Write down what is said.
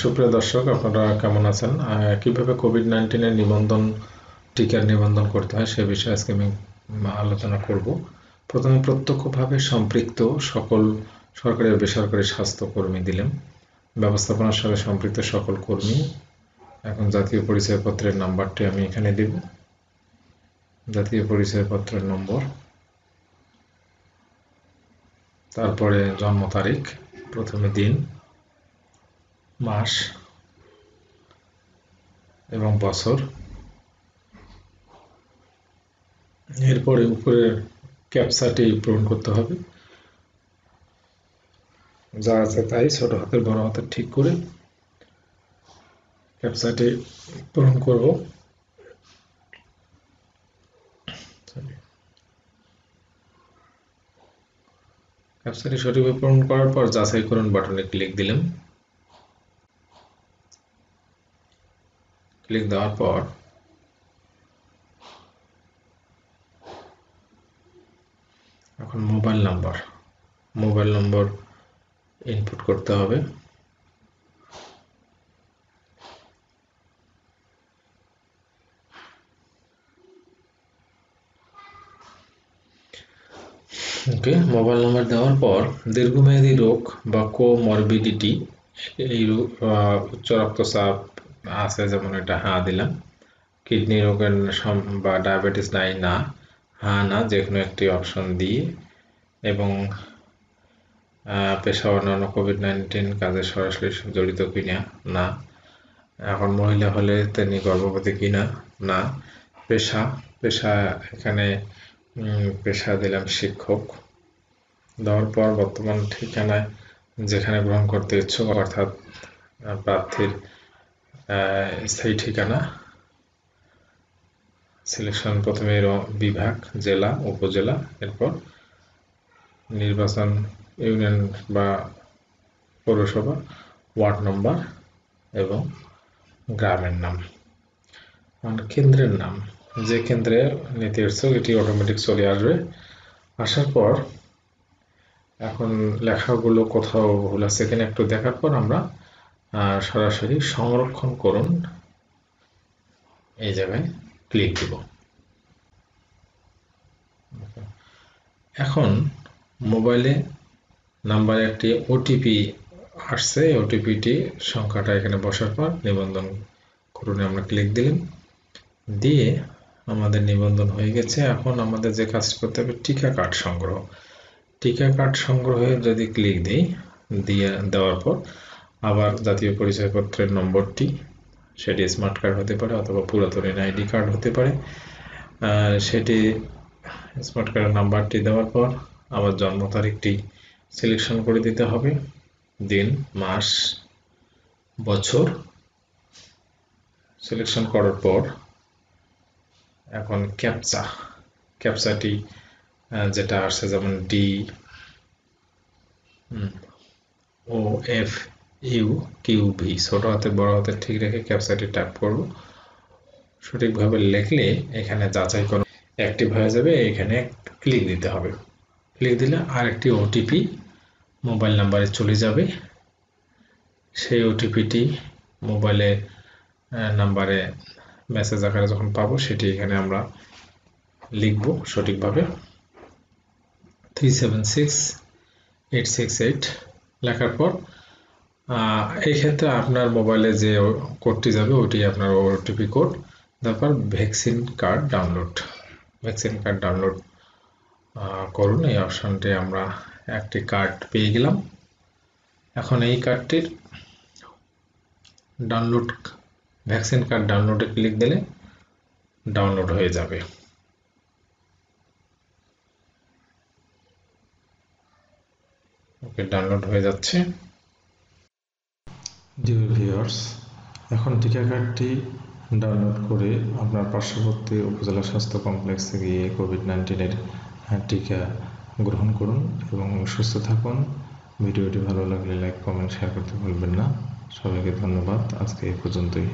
সুপ্রিয় দর্শক, আপনারা কেমন আছেন? কিভাবে কোভিড-19 এর টিকার নিবন্ধন করতে হয় সে বিষয়ে আজকে আমি আলোচনা করব। প্রথমে প্রত্যক্ষভাবে সম্পৃক্ত সকল সরকারি ও বেসরকারি স্বাস্থ্যকর্মী দিলাম, ব্যবস্থাপনার সাথে সম্পৃক্ত সকল কর্মী। এখন জাতীয় পরিচয়পত্রের নাম্বারটি আমি এখানে দেব। জাতীয় পরিচয়পত্রের নম্বর, তারপরে জন্ম তারিখ, প্রথমে দিন, মাস এবং বছর, এরপরে উপরের ক্যাপচাটি পূরণ করতে হবে। যা আছে তাই ছোট হাতের বড় হাতের ঠিক করে ক্যাপচাটি পূরণ করব। ক্যাপচাটি সঠিকভাবে পূরণ করার পর যাচাইকরণ বাটনে ক্লিক দিলাম। ক্লিক দেওয়ার পর এখন মোবাইল নম্বর ইনপুট করতে হবে। ওকে, মোবাইল নম্বর দেওয়ার পর দীর্ঘমেয়াদী রোগ বা কোমরবিডিটি, এই উচ্চ রক্তচাপ আছে যেমন এটা হ্যাঁ দিলাম। কিডনি রোগের বা ডায়াবেটিস নাই না, হ্যাঁ না, যে কোনো একটি অপশন দিয়ে, এবং পেশা অন্যান্য কোভিড-19 কাজে সরাসরি জড়িত কিনা না। এখন মহিলা হলে তিনি গর্ভবতী কিনা না। পেশা এখানে পেশা দিলাম শিক্ষক। দেওয়ার পর বর্তমান ঠিকানায় যেখানে গ্রহণ করতে ইচ্ছুক, অর্থাৎ প্রার্থীর স্থায়ী ঠিকানা সিলেকশন, প্রথমে বিভাগ, জেলা, উপজেলা, এরপর নির্বাচন, ইউনিয়ন বা পৌরসভা, ওয়ার্ড নম্বর এবং গ্রামের নাম। কেন্দ্রের নাম, যে কেন্দ্রে নিতে ইচ্ছুক এটি অটোমেটিক চলে আসবে। আসার পর এখন লেখাগুলো কোথাও ভুল আছে কিনা একটু দেখার পর আমরা সরাসরি সংরক্ষণ করুন এই জায়গায় ক্লিক দিব। এখন মোবাইলে নাম্বারে একটি ওটিপি আসছে, ওটিপিটি সংখ্যাটা এখানে বসার পর নিবন্ধন করুন আমরা ক্লিক দিলাম। দিয়ে আমাদের নিবন্ধন হয়ে গেছে। এখন আমাদের যে কাজ করতে হবে টিকা কার্ড সংগ্রহে যদি ক্লিক দিই, দেওয়ার পর আবার জাতীয় পরিচয়পত্রের নম্বরটি, সেটি স্মার্ট কার্ড হতে পারে অথবা পুরাতন এনআইডি কার্ড হতে পারে, সেটি স্মার্ট কার্ডের নাম্বারটি দেওয়ার পর আবার জন্ম তারিখটি সিলেকশন করে দিতে হবে, দিন, মাস, বছর সিলেকশন করার পর এখন ক্যাপচাটি যেটা আসছে যেমন DOFUQV ছোট হাতে বড় হাতে ঠিক রেখে ক্যাপচাটি টাইপ করব। সঠিকভাবে লিখলে এখানে যাচাই করুন অ্যাক্টিভ হয়ে যাবে। এখানে ক্লিক দিতে হবে। ক্লিক দিলে আরেকটি ওটিপি মোবাইল নাম্বারে চলে যাবে। সেই ওটিপিটি মোবাইলে নাম্বারে মেসেজ আকারে যখন পাবো সেটি এখানে আমরা লিখব সঠিকভাবে, 376868 লেখার পর এই ক্ষেত্রে আপনার মোবাইলে যে কোডটি যাবে ওটি আপনার ওটিপি কোড। তারপর ভ্যাকসিন কার্ড ডাউনলোড করুন, এই অপশনটি আমরা একটি কার্ড পেয়ে গেলাম। এখন এই কার্ডটির ভ্যাকসিন কার্ড ডাউনলোডে ক্লিক দিলে ডাউনলোড হয়ে যাবে। ওকে, ডাউনলোড হয়ে যাচ্ছে। ডিয়ার ভিউয়ার্স, এখন টিকা কার্ডটি ডাউনলোড করে আপনার পার্শ্ববর্তী উপজেলা স্বাস্থ্য কমপ্লেক্সে গিয়ে কোভিড-19 এর টিকা গ্রহণ করুন এবং সুস্থ থাকুন। ভিডিওটি ভালো লাগলে লাইক, কমেন্ট, শেয়ার করতে ভুলবেন না। সবাইকে ধন্যবাদ। আজকে এই পর্যন্তই।